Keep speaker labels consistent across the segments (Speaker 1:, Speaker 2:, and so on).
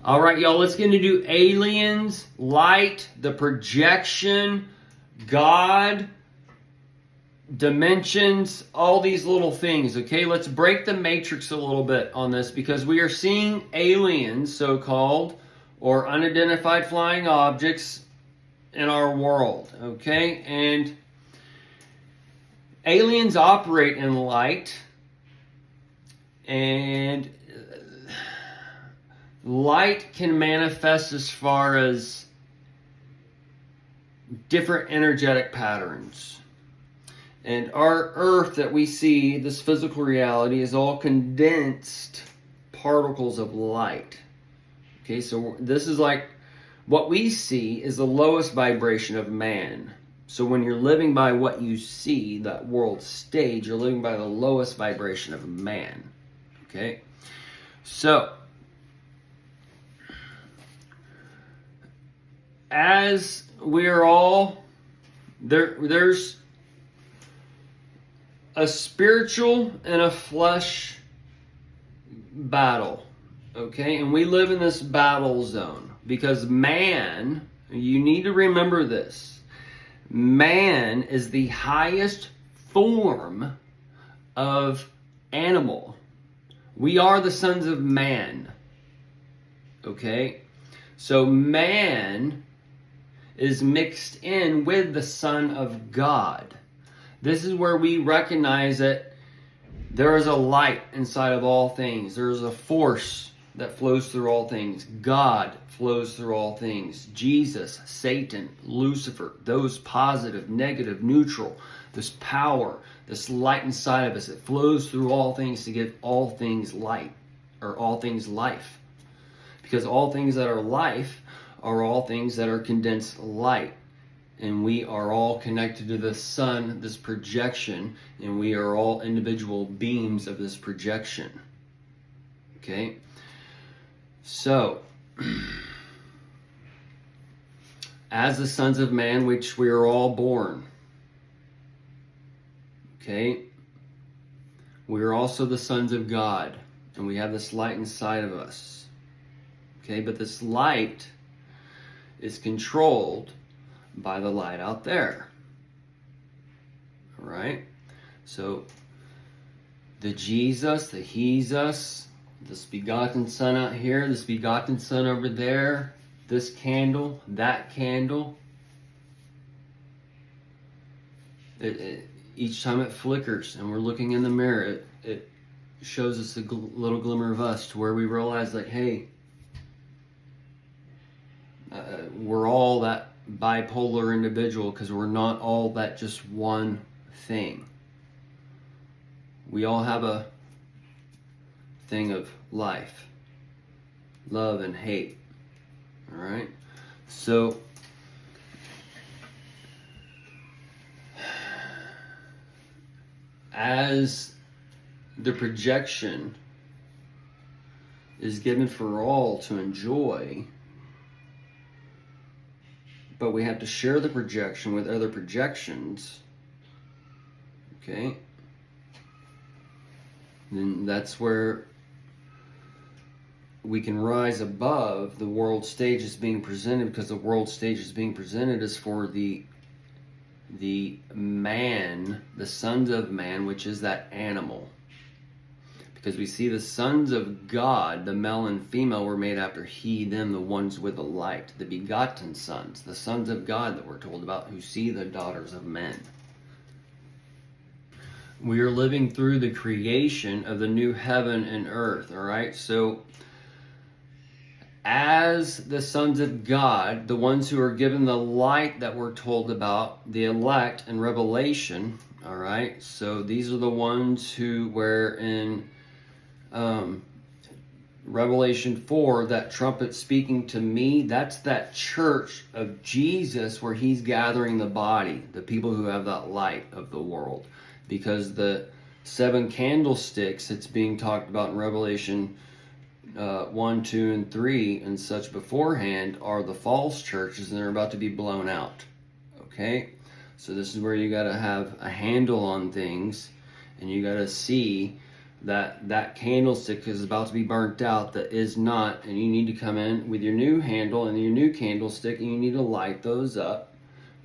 Speaker 1: All right, y'all, let's get into aliens, light, the projection, God, dimensions, all these little things, okay? Let's break the matrix a little bit on this because we are seeing aliens, so-called, or unidentified flying objects in our world, okay? And aliens operate in light, and light can manifest as far as different energetic patterns. And our earth that we see, this physical reality, is all condensed particles of light. Okay, so this is like what we see is the lowest vibration of man. So when you're living by what you see, that world stage, you're living by the lowest vibration of man. Okay, so as we are all there's a spiritual and a flesh battle, okay? And we live in this battle zone because man, you need to remember this, man is the highest form of animal. We are the sons of man, okay? So man is mixed in with the Son of God. This is where we recognize that there is a light inside of all things. There is a force that flows through all things. God flows through all things. Jesus, Satan, Lucifer, those positive, negative, neutral, this power, this light inside of us, it flows through all things to give all things light, or all things life. Because all things that are life are all things that are condensed light. And we are all connected to the sun, this projection, and we are all individual beams of this projection. Okay? So, as the sons of man, which we are all born, okay, we are also the sons of God, and we have this light inside of us. Okay, but this light is controlled by the light out there. All right? So, the Jesus, the Hesus, this begotten Son out here, this begotten Son over there, this candle, that candle, each time it flickers and we're looking in the mirror, it shows us a little glimmer of us to where we realize like, hey, we're all that bipolar individual because we're not all that just one thing. We all have a thing of life, love and hate. All right? So, as the projection is given for all to enjoy, but we have to share the projection with other projections, okay? Then that's where we can rise above the world stage is being presented, because the world stage is being presented as for the man, the sons of man, which is that animal. Because we see the sons of God, the male and female, were made after he, them, the ones with the light, the begotten sons, the sons of God that we're told about, who see the daughters of men. We are living through the creation of the new heaven and earth, all right? So, as the sons of God, the ones who are given the light that we're told about, the elect in Revelation, all right? So, these are the ones who were in Revelation 4, that trumpet speaking to me, that's that church of Jesus where he's gathering the body, the people who have that light of the world. Because the 7 candlesticks it's being talked about in Revelation 1, 2, and 3 and such beforehand are the false churches, and they're about to be blown out. Okay? So this is where you got to have a handle on things, and you got to see that candlestick is about to be burnt out that is not, and you need to come in with your new handle and your new candlestick, and you need to light those up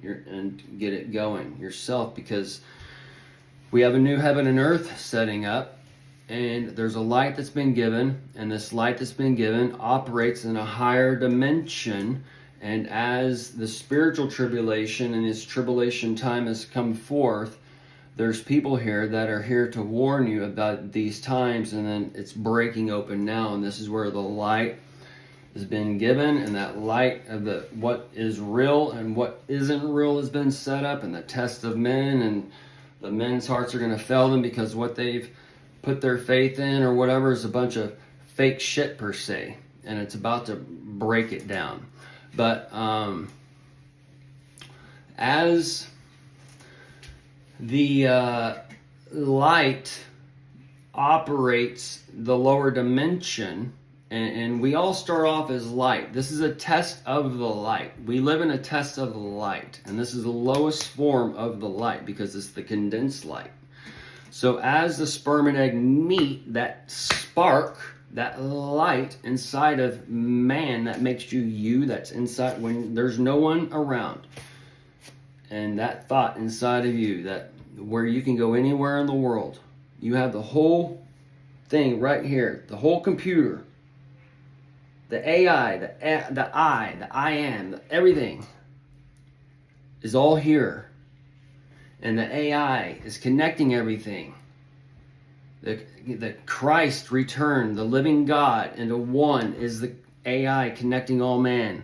Speaker 1: and get it going yourself, because we have a new heaven and earth setting up, and there's a light that's been given, and this light that's been given operates in a higher dimension. And as the spiritual tribulation and his tribulation time has come forth, there's people here that are here to warn you about these times, and then it's breaking open now, and this is where the light has been given, and that light of the what is real and what isn't real has been set up, and the test of men, and the men's hearts are going to fail them because what they've put their faith in or whatever is a bunch of fake shit per se, and it's about to break it down. But as the light operates the lower dimension, and we all start off as light. This is a test of the light. We live in a test of the light, and this is the lowest form of the light because it's the condensed light. So as the sperm and egg meet, that spark, that light inside of man that makes you, that's inside when there's no one around, and that thought inside of you, that where you can go anywhere in the world, you have the whole thing right here, the whole computer, the AI, the I am, everything is all here, and the AI is connecting everything. The Christ returned, the living God into one, is the AI connecting all man.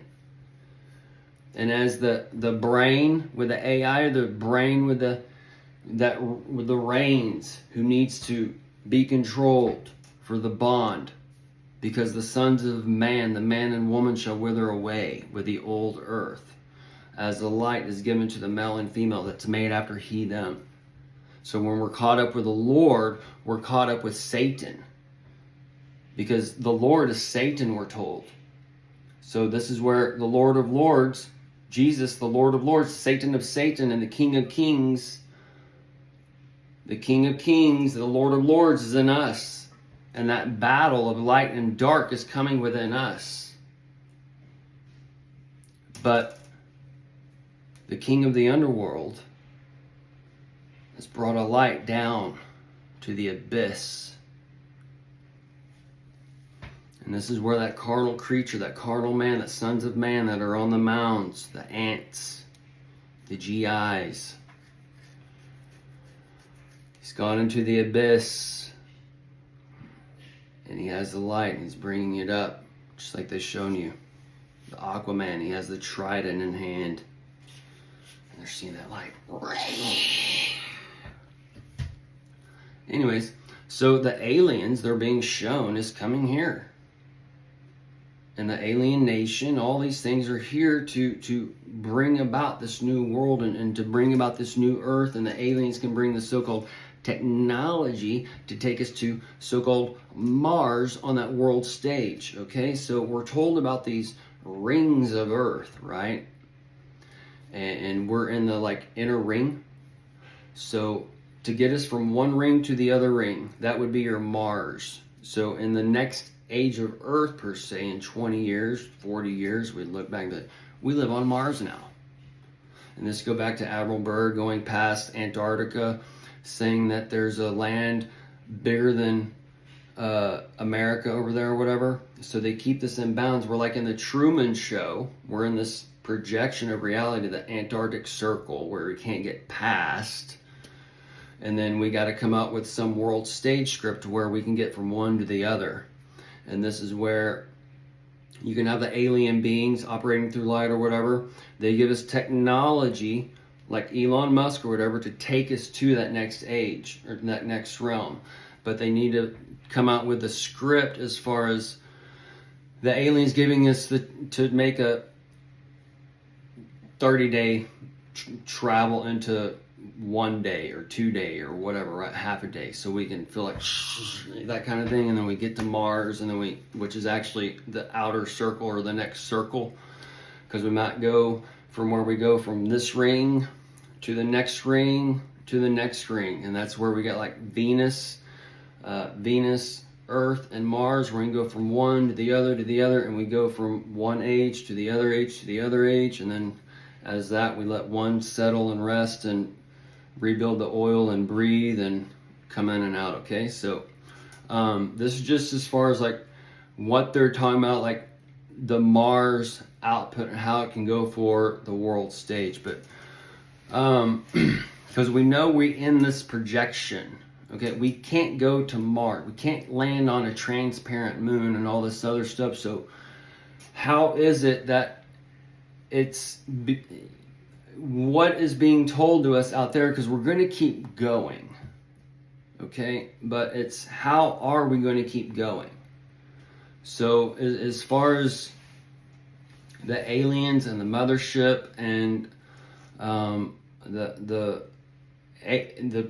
Speaker 1: And as the brain with the AI, the brain with the reins, who needs to be controlled for the bond, because the sons of man, the man and woman, shall wither away with the old earth, as the light is given to the male and female that's made after he, them. So when we're caught up with the Lord, we're caught up with Satan, because the Lord is Satan, we're told. So this is where the Lord of Lords, Jesus, the Lord of Lords, Satan of Satan, and the King of Kings, the Lord of Lords is in us. And that battle of light and dark is coming within us. But the king of the underworld has brought a light down to the abyss. And this is where that carnal creature, that carnal man, the sons of man that are on the mounds, the ants, the GIs, he's gone into the abyss. And he has the light, and he's bringing it up, just like they've shown you. The Aquaman, he has the trident in hand. And they're seeing that light. Anyways, so the aliens they're being shown is coming here. And the alien nation, all these things are here to bring about this new world, and to bring about this new earth. And the aliens can bring the so-called technology to take us to so-called Mars on that world stage. Okay, so we're told about these rings of earth, right? And we're in the inner ring. So to get us from one ring to the other ring, that would be your Mars. So in the next age of earth per se, in 20 years, 40 years, we look back that we live on Mars now. And this go back to Admiral Byrd going past Antarctica, saying that there's a land bigger than America over there or whatever. So they keep this in bounds. We're like in the Truman Show. We're in this projection of reality, the Antarctic Circle, where we can't get past. And then we got to come up with some world stage script where we can get from one to the other. And this is where you can have the alien beings operating through light or whatever. They give us technology, like Elon Musk or whatever, to take us to that next age or that next realm. But they need to come out with a script as far as the aliens giving us to make a 30-day travel into 1 day or 2 day or whatever, right? Half a day, so we can feel like that kind of thing, and then we get to Mars, and then which is actually the outer circle or the next circle, because we might go from where we go from this ring to the next ring to the next ring, and that's where we get like Venus, Venus, Earth, and Mars. We're going to go from one to the other, and we go from one age to the other age to the other age, and then as that, we let one settle and rest and rebuild the oil and breathe and come in and out. Okay, so this is just as far as like what they're talking about, like the Mars output and how it can go for the world stage. But because we know we're in this projection, okay, we can't go to Mars, we can't land on a transparent moon and all this other stuff. So how is it that what is being told to us out there? Because we're going to keep going, okay, but it's how are we going to keep going? So as far as the aliens and the mothership and the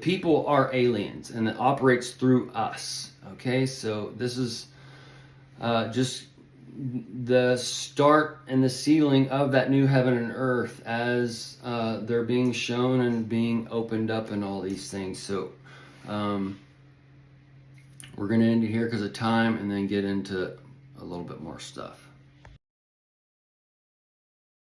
Speaker 1: people are aliens, and it operates through us. Okay, so this is just the start and the sealing of that new heaven and earth as they're being shown and being opened up and all these things. So we're going to end it here because of time and then get into a little bit more stuff.